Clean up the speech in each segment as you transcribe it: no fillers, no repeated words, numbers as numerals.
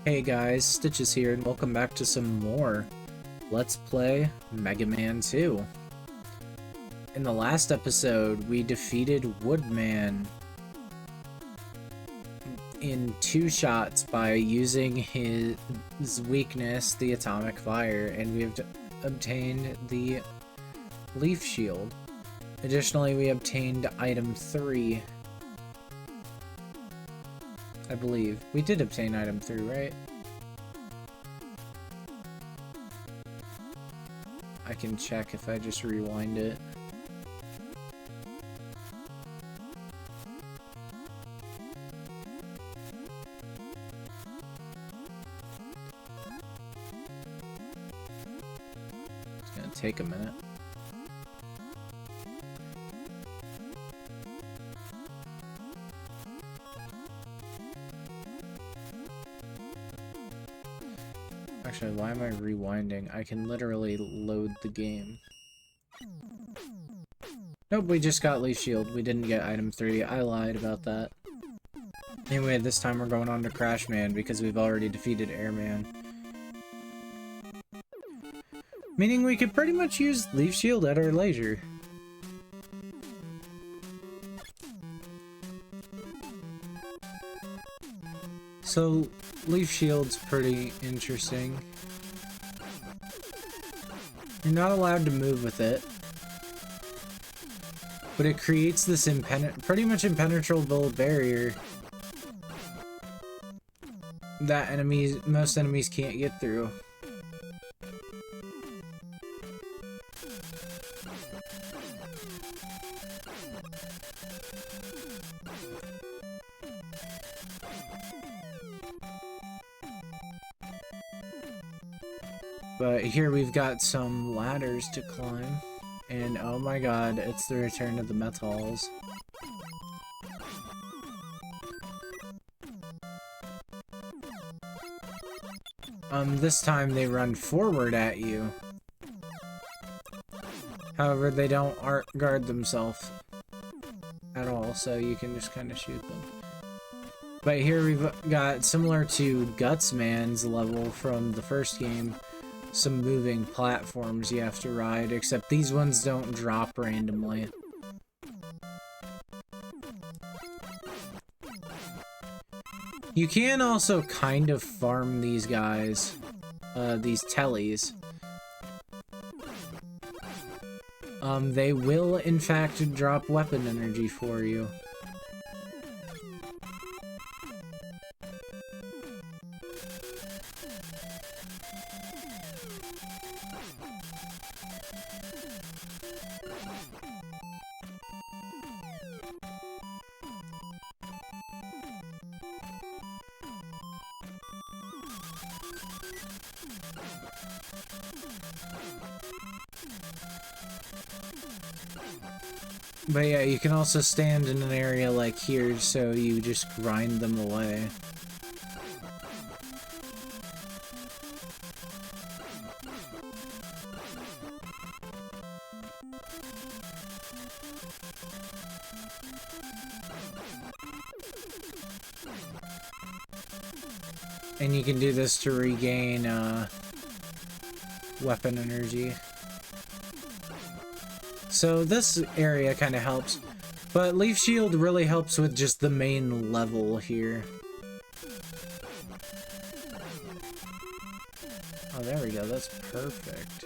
Hey guys, Stitches here, and welcome back to some more Let's Play Mega Man 2. In the last episode, we defeated Woodman in 2 shots by using his weakness, the Atomic Fire, and we have obtained the Leaf Shield. Additionally, we obtained item 3. I believe. We did obtain item 3, right? I can check if I just rewind it. It's gonna take a minute. Actually, why am I rewinding? I can literally load the game. Nope, we just got Leaf Shield. We didn't get item 3. I lied about that. Anyway, this time we're going on to Crash Man because we've already defeated Airman. Meaning we could pretty much use Leaf Shield at our leisure. So, Leaf Shield's pretty interesting. You're not allowed to move with it, but it creates this pretty much impenetrable barrier that most enemies can't get through. But here we've got some ladders to climb, and oh my god, it's the return of the Metals. This time they run forward at you. However, they don't guard themselves at all, so you can just kind of shoot them. But here we've got, similar to Gutsman's level from the first game, some moving platforms you have to ride, except these ones don't drop randomly. You can also kind of farm these guys, these tellies. They will in fact drop weapon energy for you. But yeah, you can also stand in an area like here, so you just grind them away. And you can do this to regain weapon energy. So this area kind of helps, but Leaf Shield really helps with just the main level here. Oh, there we go, that's perfect.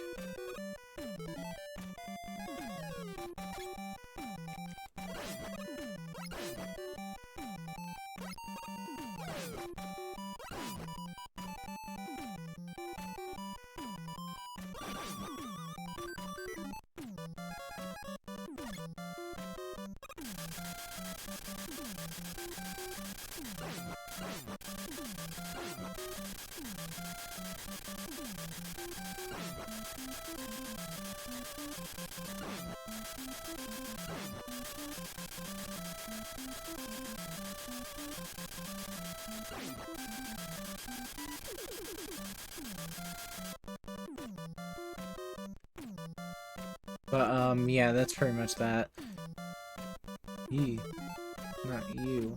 But, yeah, that's pretty much that. Yee. Not you.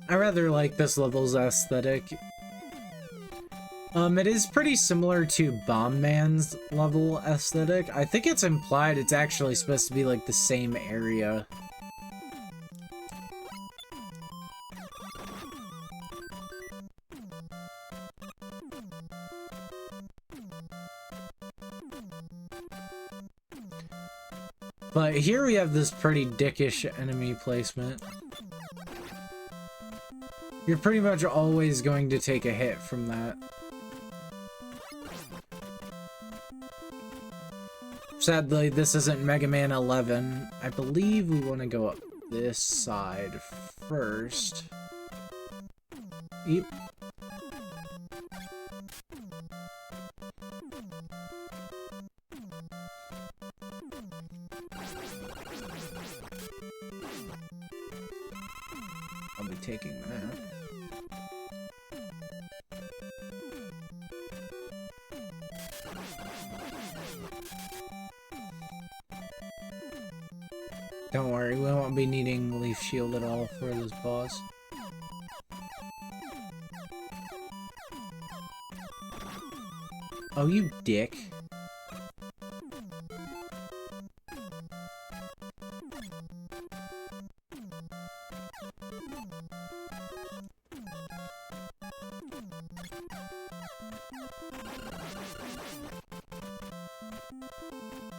I rather like this level's aesthetic. It is pretty similar to Bomb Man's level aesthetic. I think it's implied it's actually supposed to be like the same area. But here we have this pretty dickish enemy placement. You're pretty much always going to take a hit from that. Sadly, this isn't Mega Man 11. I believe we want to go up this side first. Yep. I'll be taking that. Don't worry, we won't be needing Leaf Shield at all for this boss. Oh, you dick.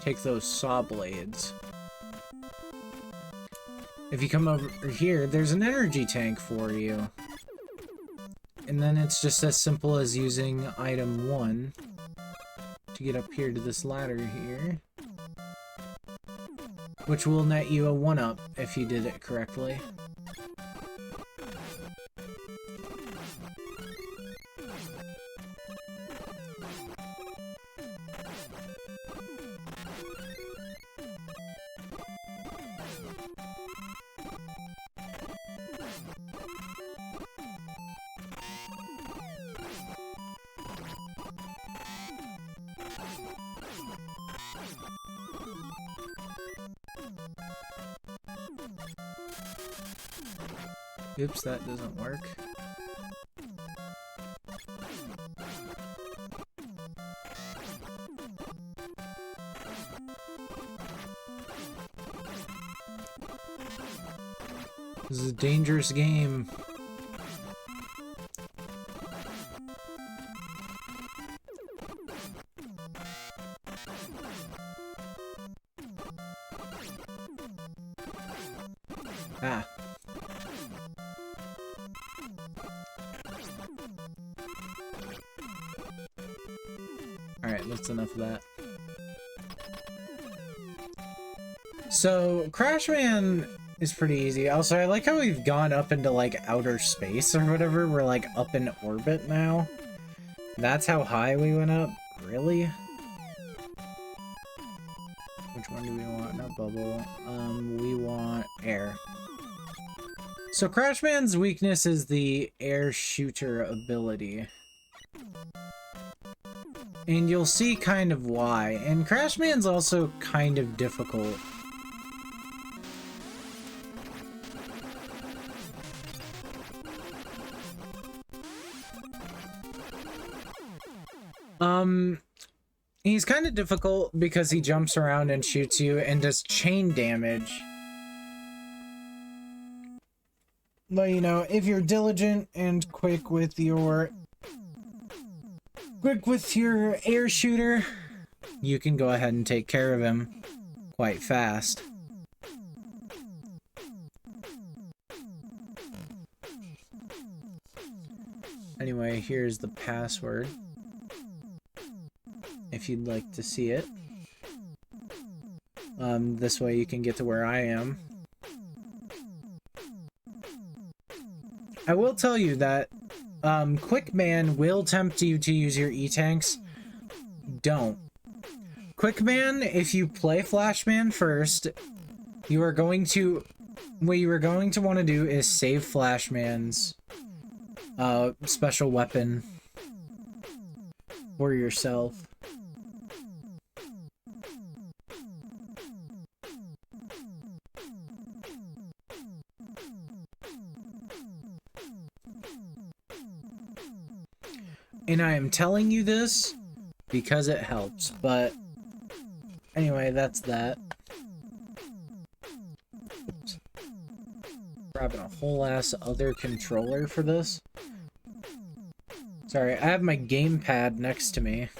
Take those saw blades. If you come over here, there's an energy tank for you. And then it's just as simple as using item 1 to get up here to this ladder here. Which will net you a 1-up if you did it correctly. Oops, that doesn't work. This is a dangerous game. Ah. Alright, that's enough of that. So, Crash Man is pretty easy. Also, I like how we've gone up into, like, outer space or whatever. We're, like, up in orbit now. That's how high we went up? Really? Which one do we want? Not bubble. We want air. So, Crash Man's weakness is the air shooter ability. And you'll see kind of why. And Crash Man's also kind of difficult. He's kind of difficult because he jumps around and shoots you and does chain damage. But, you know, if you're diligent and quick with your air shooter, you can go ahead and take care of him quite fast. Anyway, here's the password, if you'd like to see it. This way you can get to where I am. I will tell you that Quick Man will tempt you to use your E-Tanks. Don't. Quick Man, if you play Flash Man first, what you are going to want to do is save Flash Man's special weapon for yourself. And I am telling you this because it helps, but anyway, that's that. Oops. Grabbing a whole ass other controller for this. Sorry, I have my gamepad next to me.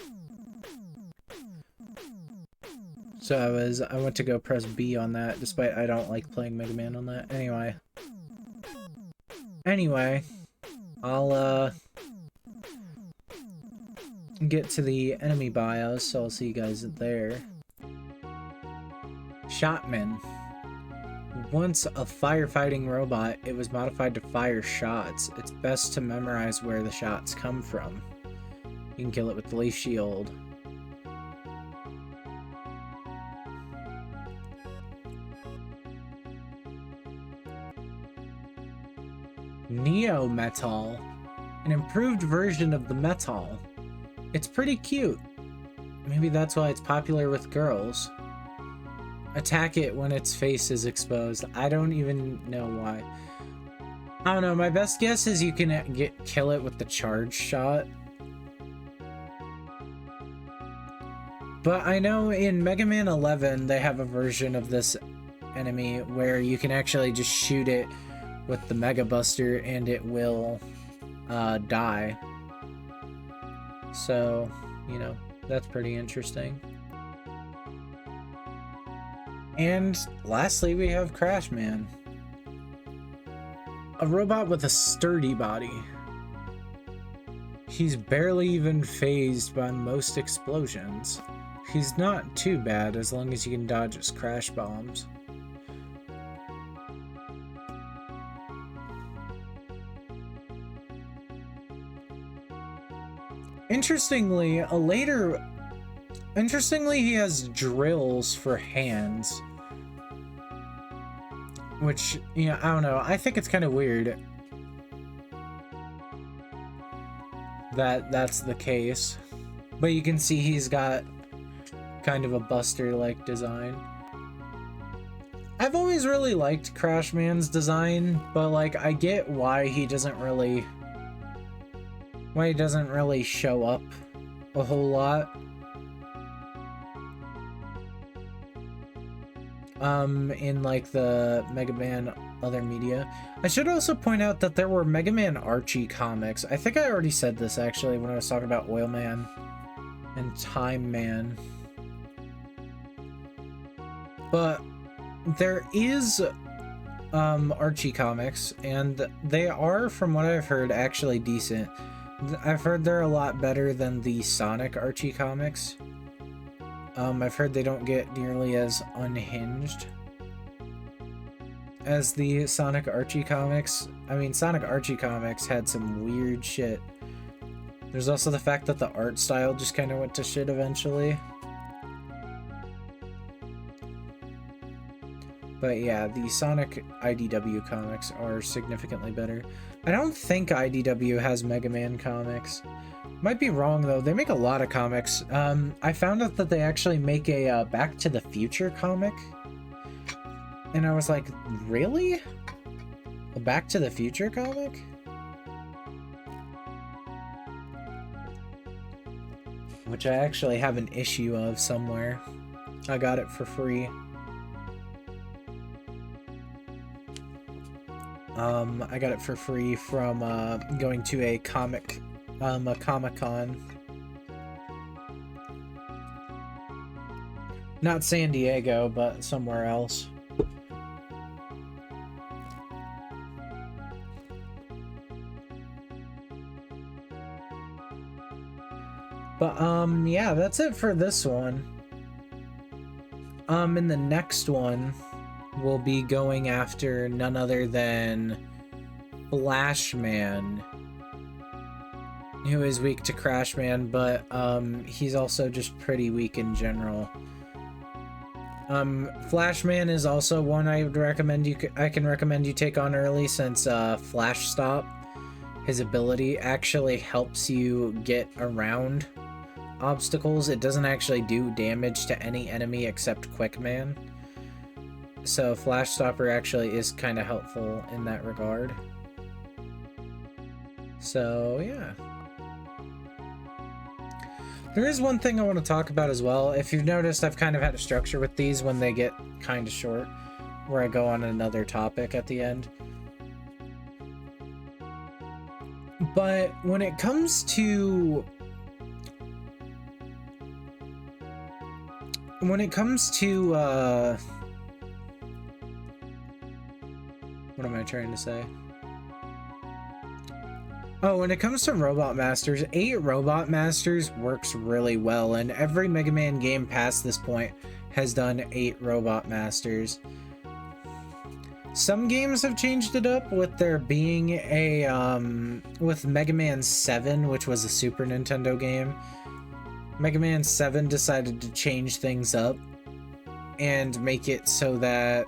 So I went to go press B on that, despite I don't like playing Mega Man on that. Anyway, I'll get to the enemy bios, so I'll see you guys there. Shotman. Once a firefighting robot, it was modified to fire shots. It's best to memorize where the shots come from. You can kill it with the leaf shield. Neo Metal, an improved version of the Metal. It's pretty cute. Maybe that's why it's popular with girls. Attack it when its face is exposed. I don't even know why. I don't know, my best guess is you can kill it with the charge shot. But I know in Mega Man 11 they have a version of this enemy where you can actually just shoot it with the Mega Buster and it will die. So, you know, that's pretty interesting. And lastly, we have Crash Man. A robot with a sturdy body. He's barely even phased by most explosions. He's not too bad as long as you can dodge his crash bombs. Interestingly, he has drills for hands. Which, you know, I don't know. I think it's kind of weird that that's the case. But you can see he's got kind of a Buster-like design. I've always really liked Crash Man's design, but like I get why he doesn't really show up a whole lot. In like the Mega Man other media. I should also point out that there were Mega Man Archie comics. I think I already said this actually when I was talking about Oil Man and Time Man. But there is Archie comics, and they are, from what I've heard, actually decent. I've heard they're a lot better than the Sonic Archie comics. I've heard they don't get nearly as unhinged as the Sonic Archie comics. I mean, Sonic Archie comics had some weird shit. There's also the fact that the art style just kind of went to shit eventually. But yeah, the Sonic IDW comics are significantly better. I don't think IDW has Mega Man comics. Might be wrong though, they make a lot of comics. I found out that they actually make a Back to the Future comic. And I was like, really? A Back to the Future comic? Which I actually have an issue of somewhere. I got it for free. I got it for free from going to a Comic-Con. Not San Diego, but somewhere else. But yeah, that's it for this one. In the next one, we'll be going after none other than Flashman, who is weak to Crashman, but he's also just pretty weak in general. Flashman is also one I would recommend I can recommend you take on early, since Flash Stop, his ability, actually helps you get around obstacles. It doesn't actually do damage to any enemy except Quickman. So Flash Stopper actually is kind of helpful in that regard. So yeah. There is one thing I want to talk about as well. If you've noticed, I've kind of had a structure with these when they get kind of short, where I go on another topic at the end. But when it comes to... what am I trying to say? Oh, when it comes to Robot Masters, 8 Robot Masters works really well, and every Mega Man game past this point has done 8 Robot Masters. Some games have changed it up with there being a, with Mega Man 7, which was a Super Nintendo game. Mega Man 7 decided to change things up and make it so that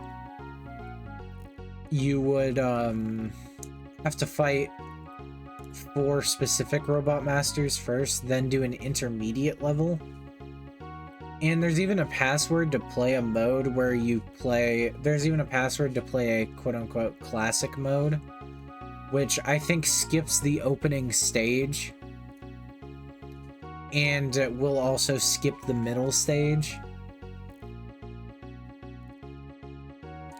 you would, have to fight 4 specific Robot Masters first, then do an intermediate level. And there's even a password to play a mode where you play... there's even a password to play a quote-unquote classic mode, which I think skips the opening stage. And will also skip the middle stage.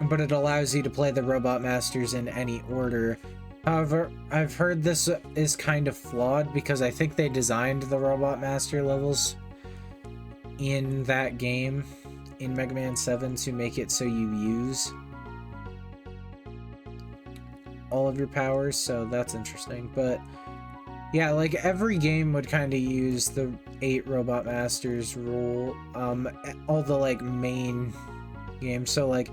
But it allows you to play the Robot Masters in any order. However, I've heard this is kind of flawed because I think they designed the Robot Master levels in that game, in Mega Man 7, to make it so you use all of your powers, so that's interesting. But yeah, like every game would kind of use the 8 Robot Masters rule, all the like main games. So like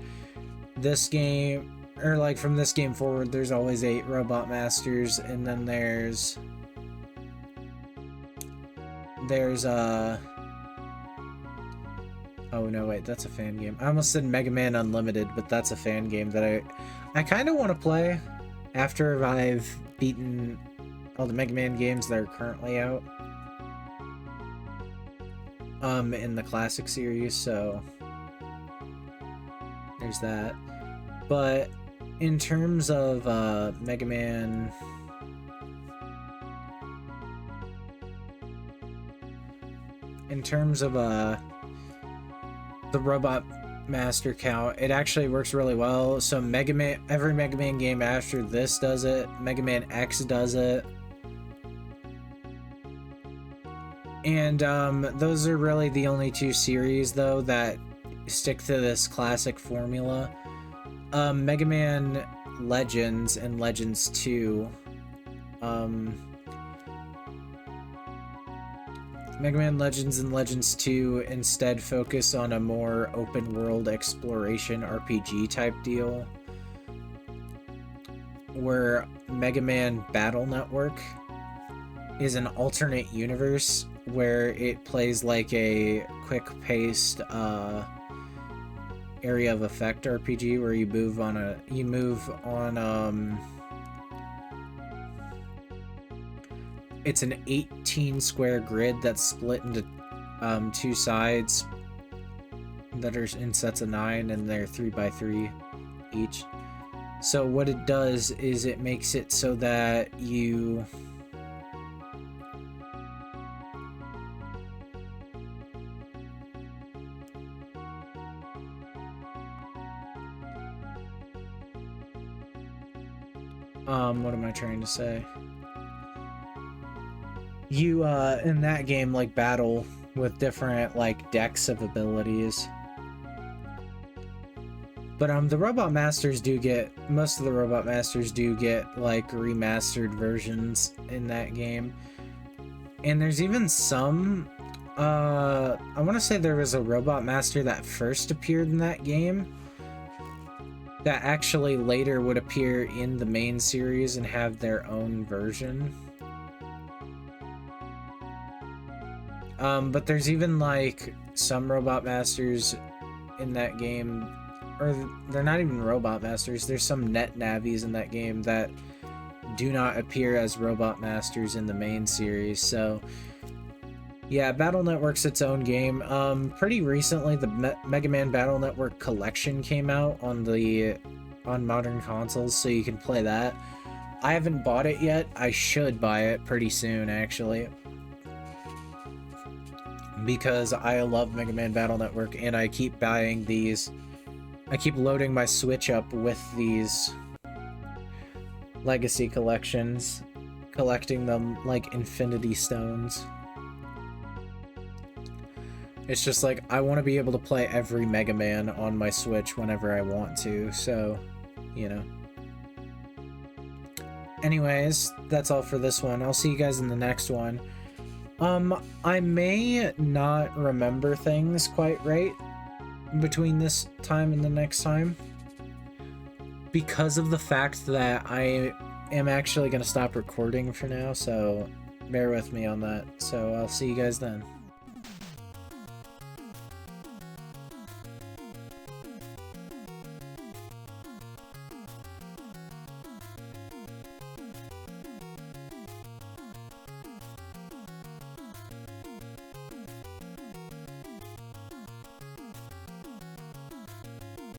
this game, or like from this game forward, there's always 8 Robot Masters, and then there's oh no, wait, that's a fan game. I almost said Mega Man Unlimited, but that's a fan game that I kind of want to play after I've beaten all the Mega Man games that are currently out in the classic series, so there's that. But in terms of Mega Man, in terms of the Robot Master count, it actually works really well. So Mega Man, every Mega Man game after this does it. Mega Man X does it. And those are really the only 2 series though that stick to this classic formula. Mega Man Legends and Legends 2. Mega Man Legends and Legends 2 instead focus on a more open world exploration RPG type deal, where Mega Man Battle Network is an alternate universe where it plays like a quick-paced area of effect RPG where you move on it's an 18 square grid that's split into 2 sides that are in sets of 9, and they're 3x3 each. So what it does is it makes it so that you what am I trying to say? You, in that game, like, battle with different, like, decks of abilities. But, the Robot Masters do get, most of the Robot Masters do get, like, remastered versions in that game. And there's even some, I want to say there was a Robot Master that first appeared in that game that actually later would appear in the main series and have their own version. But there's even, like, some Robot Masters in that game, or they're not even Robot Masters, there's some Net Navis in that game that do not appear as Robot Masters in the main series, so yeah, Battle Network's its own game. Pretty recently, the Mega Man Battle Network Collection came out on modern consoles, so you can play that. I haven't bought it yet. I should buy it pretty soon, actually. because I love Mega Man Battle Network, and I keep buying these. I keep loading my Switch up with these Legacy collections, collecting them like Infinity Stones. It's just like, I want to be able to play every Mega Man on my Switch whenever I want to, so, you know. Anyways, that's all for this one. I'll see you guys in the next one. I may not remember things quite right between this time and the next time, because of the fact that I am actually going to stop recording for now, so bear with me on that. So I'll see you guys then.